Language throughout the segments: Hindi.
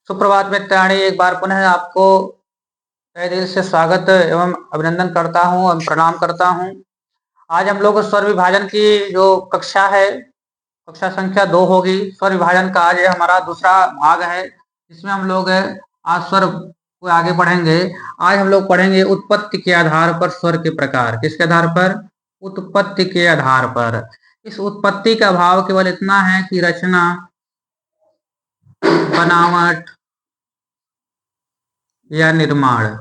सुप्रभात मित्राणि, एक बार पुनः आपको तहे दिल से स्वागत एवं अभिनंदन करता हूँ एवं प्रणाम करता हूँ। आज हम लोग स्वर विभाजन की जो कक्षा है, कक्षा संख्या 2 होगी। स्वर विभाजन का आज ये हमारा दूसरा भाग है, जिसमें हम लोग आज स्वर को आगे बढ़ेंगे। आज हम लोग पढ़ेंगे उत्पत्ति के आधार पर स्वर के प्रकार। किसके आधार पर? उत्पत्ति के आधार पर। इस उत्पत्ति का भाव केवल इतना है कि रचना, बनावट या निर्माण।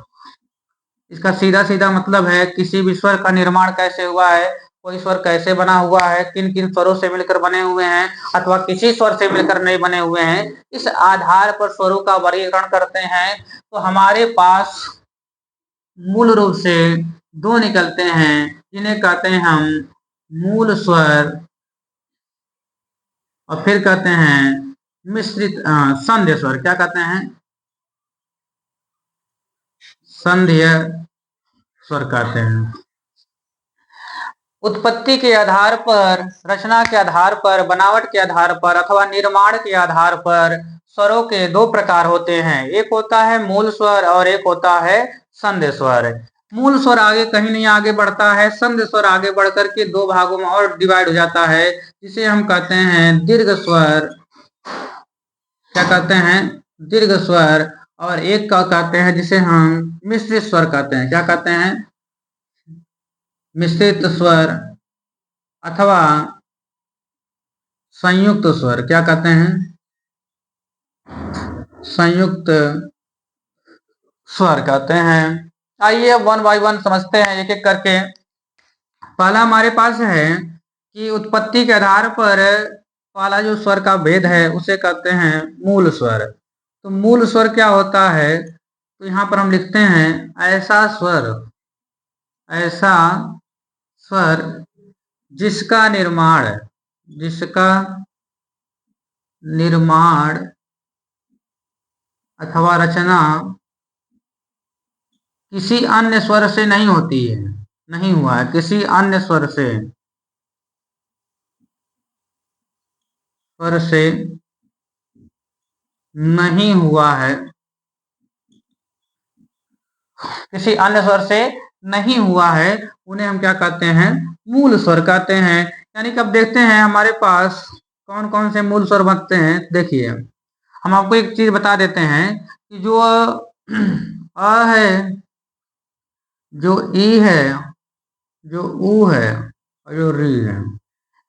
इसका सीधा सीधा मतलब है किसी भी स्वर का निर्माण कैसे हुआ है, कोई स्वर कैसे बना हुआ है, किन किन स्वरों से मिलकर बने हुए हैं अथवा किसी स्वर से मिलकर नहीं बने हुए हैं, इस आधार पर स्वरों का वर्गीकरण करते हैं। तो हमारे पास मूल रूप से दो निकलते हैं, जिन्हें कहते हैं हम मूल स्वर और फिर कहते हैं मिश्रित संध्य स्वर। क्या कहते हैं? संध्य स्वर कहते हैं। उत्पत्ति के आधार पर, रचना के आधार पर, बनावट के आधार पर अथवा निर्माण के आधार पर स्वरों के दो प्रकार होते हैं। एक होता है मूल स्वर और एक होता है संध्य स्वर। मूल स्वर आगे कहीं नहीं आगे बढ़ता है, संध्य स्वर आगे बढ़कर के दो भागों में और डिवाइड हो जाता है, जिसे हम कहते हैं दीर्घ स्वर। क्या कहते हैं? दीर्घ स्वर। और एक का कहते हैं जिसे हम मिश्रित स्वर कहते हैं। क्या कहते हैं? मिश्रित स्वर अथवा संयुक्त स्वर। क्या कहते हैं? संयुक्त स्वर कहते हैं। आइए अब वन बाय वन समझते हैं एक एक करके। पहला हमारे पास है कि उत्पत्ति के आधार पर पहला जो स्वर का भेद है उसे कहते हैं मूल स्वर। तो मूल स्वर क्या होता है? तो यहाँ पर हम लिखते हैं ऐसा स्वर, ऐसा स्वर जिसका निर्माण अथवा रचना किसी अन्य स्वर से नहीं होती है, नहीं हुआ है, किसी अन्य स्वर से नहीं हुआ है, किसी अन्य स्वर से नहीं हुआ है, उन्हें हम क्या कहते हैं? मूल स्वर कहते हैं। यानी कि अब देखते हैं हमारे पास कौन कौन से मूल स्वर बनते हैं। देखिए, हम आपको एक चीज बता देते हैं कि जो अ है, जो ई है, जो ऊ है और जो री है,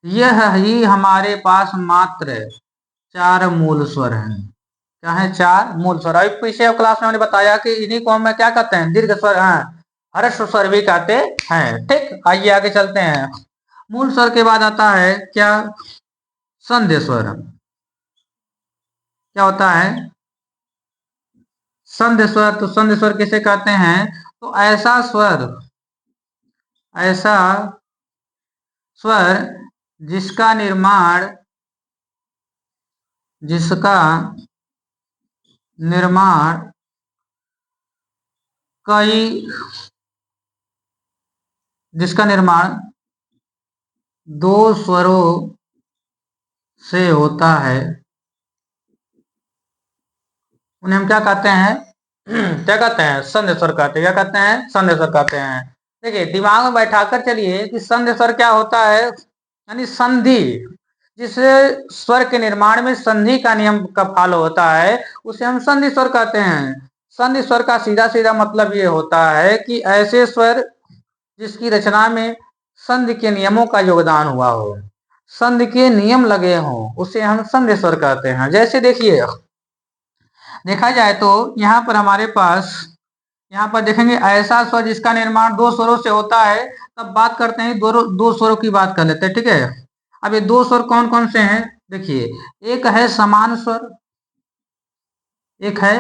यह ही हमारे पास मात्र 4 मूल स्वर हैं। क्या है? 4 मूल स्वर। अभी पीछे क्लास में हमने बताया कि इन्हीं को हम क्या कहते हैं? दीर्घ स्वर, ह्रस्व स्वर भी कहते हैं। ठीक, आइए आगे चलते हैं। मूल स्वर के बाद आता है क्या? संध्य स्वर। क्या होता है? संध्य स्वर। तो संध्य स्वर किसे कहते हैं? तो ऐसा स्वर जिसका निर्माण दो स्वरों से होता है, उन्हें हम क्या कहते हैं? क्या कहते हैं? संध्य स्वर कहते हैं। क्या कहते हैं? संध्य स्वर कहते हैं। देखिए, दिमाग में बैठाकर चलिए कि संध्य स्वर क्या होता है। यानी संधि, जिस स्वर के निर्माण में संधि का नियम का फॉलो होता है, उसे हम संधि स्वर कहते हैं। संधि स्वर का सीधा सीधा मतलब ये होता है कि ऐसे स्वर जिसकी रचना में संधि के नियमों का योगदान हुआ हो, संधि के नियम लगे हों, उसे हम संधि स्वर कहते हैं। जैसे देखिए, देखा जाए तो यहाँ पर हमारे पास, यहाँ पर देखेंगे ऐसा स्वर जिसका निर्माण दो स्वरों से होता है। तब बात करते हैं दो स्वरों की बात कर लेते हैं। ठीक है, अब ये दो स्वर कौन कौन से हैं? देखिए, एक है समान स्वर, एक है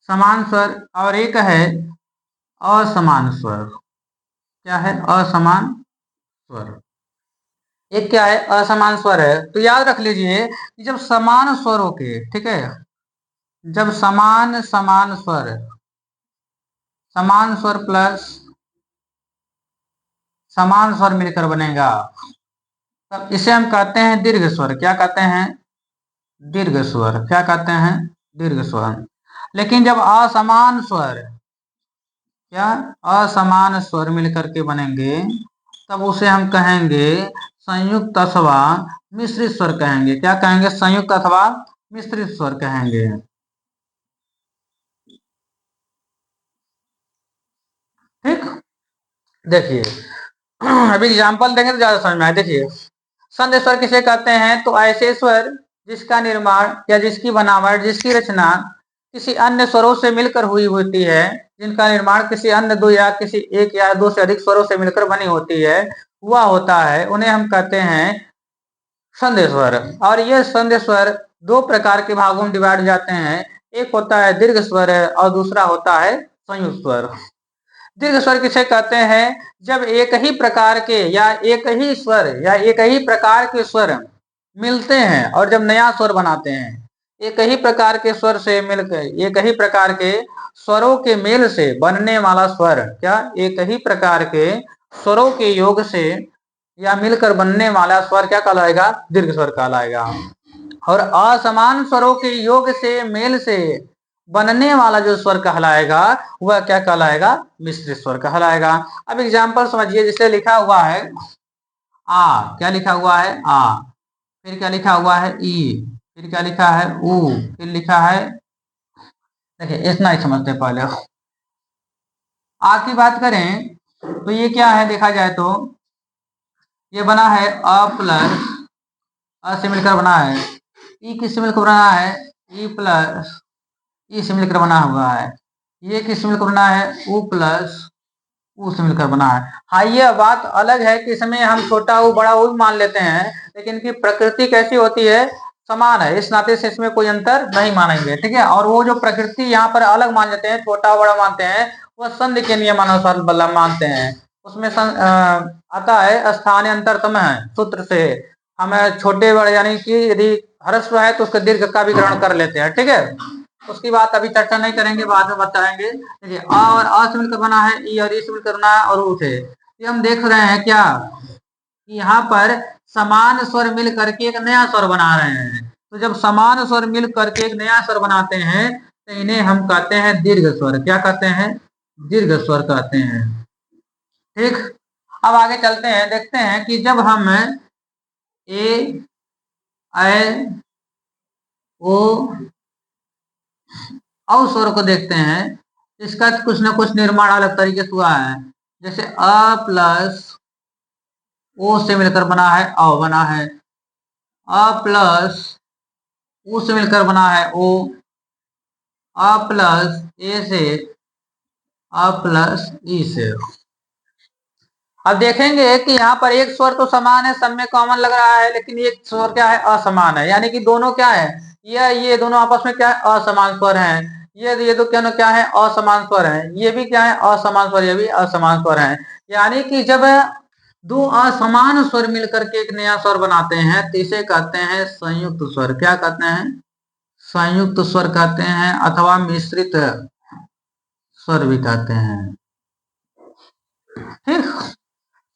समान स्वर और एक है असमान स्वर। क्या है? असमान स्वर। एक क्या है? असमान स्वर है। तो याद रख लीजिए कि जब समान स्वरों के, ठीक है, जब समान स्वर प्लस समान स्वर मिलकर बनेगा, तब इसे हम कहते हैं दीर्घ स्वर। क्या कहते हैं? दीर्घ स्वर। क्या कहते हैं? दीर्घ स्वर। लेकिन जब असमान स्वर, क्या असमान स्वर मिलकर के बनेंगे, तब उसे हम कहेंगे संयुक्त अथवा मिश्रित स्वर कहेंगे। क्या कहेंगे? संयुक्त अथवा मिश्रित स्वर कहेंगे। ठीक, देखिए अभी एग्जाम्पल देंगे तो ज्यादा समझ में आए। देखिए, संध स्वर किसे कहते हैं? तो ऐसे स्वर जिसका निर्माण या जिसकी बनावट, जिसकी रचना किसी अन्य स्वरों से मिलकर हुई होती है, जिनका निर्माण किसी अन्य दो या किसी एक या दो से अधिक स्वरों से मिलकर बनी होती है, हुआ होता है, उन्हें हम कहते हैं संध स्वर। और ये संध स्वर दो प्रकार के भागों में डिवाइड जाते हैं। एक होता है दीर्घ स्वर और दूसरा होता है संयुक्त स्वर। दीर्घ स्वर किसे कहते हैं? जब एक ही प्रकार के या एक ही स्वर या एक ही प्रकार के स्वर मिलते हैं और जब नया स्वर बनाते हैं, एक ही प्रकार के स्वर से मिलकर, एक ही प्रकार के स्वरों के मेल से बनने वाला स्वर, क्या एक ही प्रकार के स्वरों के योग से या मिलकर बनने वाला स्वर क्या कहलाएगा? दीर्घ स्वर कहलाएगा। और असमान स्वरों के योग से, मेल से बनने वाला जो स्वर कहलाएगा वह क्या कहलाएगा? मिश्रित स्वर कहलाएगा। अब एग्जाम्पल समझिए, जिससे लिखा हुआ है आ, क्या लिखा हुआ है? आ, फिर क्या लिखा हुआ है? ई, फिर क्या लिखा है? ऊ, फिर लिखा है, देखिए इतना ही समझते हैं पहले। आ की बात करें तो ये क्या है? देखा जाए तो ये बना है अ प्लस, अ से मिलकर बना है। ई किससे मिलकर बना है? ई प्लस ई से मिलकर बना हुआ है। ये किससे मिलकर बना है? ऊ प्लस ऊ से मिलकर बना है। हाँ, ये बात अलग है कि इसमें हम छोटा ऊ बड़ा ऊ भी मान लेते हैं, लेकिन इनकी प्रकृति कैसी होती है? समान है, इस नाते से इसमें कोई अंतर नहीं मानेंगे। ठीक है, और वो जो प्रकृति यहाँ पर अलग मान लेते हैं, छोटा बड़ा मानते हैं, वह संधि के नियमानुसार बल्ला मानते हैं। उसमें आता है स्थानीय अंतरतम है सूत्र से, हमें छोटे बड़े यानी कि यदि ह्रस्व है तो उसके दीर्घ का भी ग्रहण कर लेते हैं। ठीक है, उसकी बात अभी चर्चा नहीं करेंगे, बाद में बताएंगे। देखिए अ और अ से मिलकर बना है, ई और ई से मिलकर बना है, और ऊ से। ये हम देख रहे हैं क्या कि यहाँ पर समान स्वर मिल करके एक नया स्वर बना रहे हैं। तो जब समान स्वर मिल करके एक नया स्वर बनाते हैं तो इन्हें हम कहते हैं दीर्घ स्वर। क्या कहते हैं? दीर्घ स्वर कहते हैं। ठीक, अब आगे चलते हैं, देखते हैं कि जब हम ए, ऐ, ओ, औ स्वर को देखते हैं, इसका कुछ ना कुछ निर्माण अलग तरीके से हुआ है। जैसे अ प्लस ओ से मिलकर बना है औ बना है, अ प्लस ऊ से मिलकर बना है ओ, अ प्लस ए से, अ प्लस ई से। अब देखेंगे कि यहाँ पर एक स्वर तो समान है, सब में कॉमन लग रहा है, लेकिन एक स्वर क्या है? असमान है। यानी कि दोनों क्या है? ये दोनों आपस में क्या है? असमान स्वर हैं। ये तो क्या है? असमान स्वर हैं। ये भी क्या है? असमान स्वर, ये भी असमान स्वर हैं। यानी कि जब दो असमान स्वर मिलकर के एक नया स्वर बनाते हैं तो इसे कहते हैं संयुक्त स्वर। क्या कहते हैं? संयुक्त स्वर कहते हैं, अथवा मिश्रित स्वर भी कहते हैं। ठीक,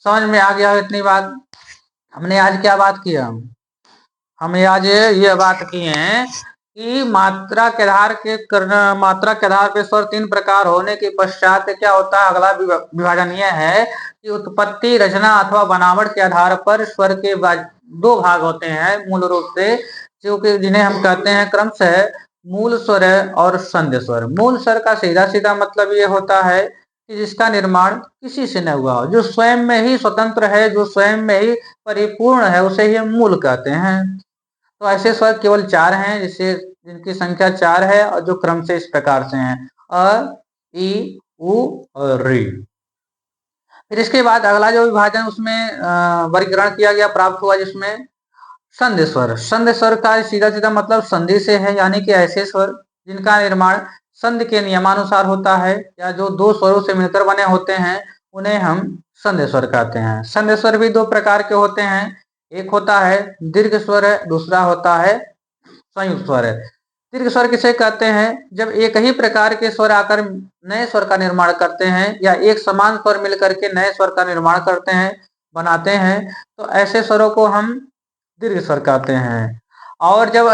समझ में आ गया इतनी बात? हमने आज क्या बात किया? हमने आज ये बात की है कि मात्रा के आधार के मात्रा के आधार पे स्वर तीन प्रकार होने के पश्चात क्या होता है? अगला विभाजन यह है कि उत्पत्ति, रचना अथवा बनावट के आधार पर स्वर के दो भाग होते हैं मूल रूप से, जो कि जिन्हें हम कहते हैं क्रमशः मूल स्वर और संध्य स्वर। मूल स्वर का सीधा सीधा मतलब ये होता है कि जिसका निर्माण किसी से न हुआ हो, जो स्वयं में ही स्वतंत्र है, जो स्वयं में ही परिपूर्ण है, उसे ही हम मूल कहते हैं। तो ऐसे स्वर केवल चार हैं, जिससे जिनकी संख्या चार है और जो क्रम से इस प्रकार से हैं: अ, ई, उ और री। फिर इसके बाद अगला जो विभाजन उसमें वर्गीकरण किया गया, प्राप्त हुआ, जिसमें संधि स्वर। संधि स्वर का सीधा सीधा मतलब संधि से है, यानी कि ऐसे स्वर जिनका निर्माण संधि के नियमानुसार होता है या जो दो स्वरों से मिलकर बने होते हैं, उन्हें हम संधि स्वर कहते हैं। संधि स्वर भी दो प्रकार के होते हैं, एक होता है दीर्घ स्वर है, दूसरा होता है संयुक्त स्वर है। दीर्घ स्वर किसे कहते हैं? जब एक ही प्रकार के स्वर आकर नए स्वर का निर्माण करते हैं या एक समान स्वर मिलकर के नए स्वर का निर्माण करते हैं, बनाते हैं, तो ऐसे स्वरों को हम दीर्घ स्वर कहते हैं। और जब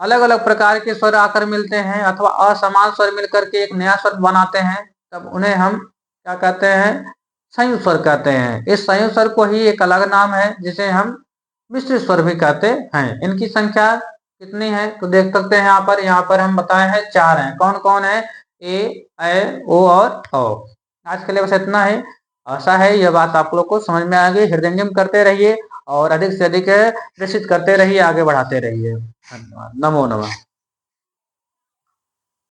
अलग अलग प्रकार के स्वर आकर मिलते हैं अथवा असमान स्वर मिलकर के एक नया स्वर बनाते हैं, तब उन्हें हम क्या कहते हैं, संयुक्त स्वर कहते हैं। इस संयुक्त स्वर को ही एक अलग नाम है जिसे हम मिश्रित स्वर भी कहते हैं। इनकी संख्या कितनी है तो देख सकते हैं यहाँ पर हम बताए हैं 4 हैं। कौन कौन है? ए, ऐ, ओ और औ। आज के लिए बस इतना ही। आशा है यह बात आप लोग को समझ में आ गई। हृदयंगम करते रहिए और अधिक से अधिक प्रेषित करते रहिए, आगे बढ़ाते रहिए। धन्यवाद। नमो नमः।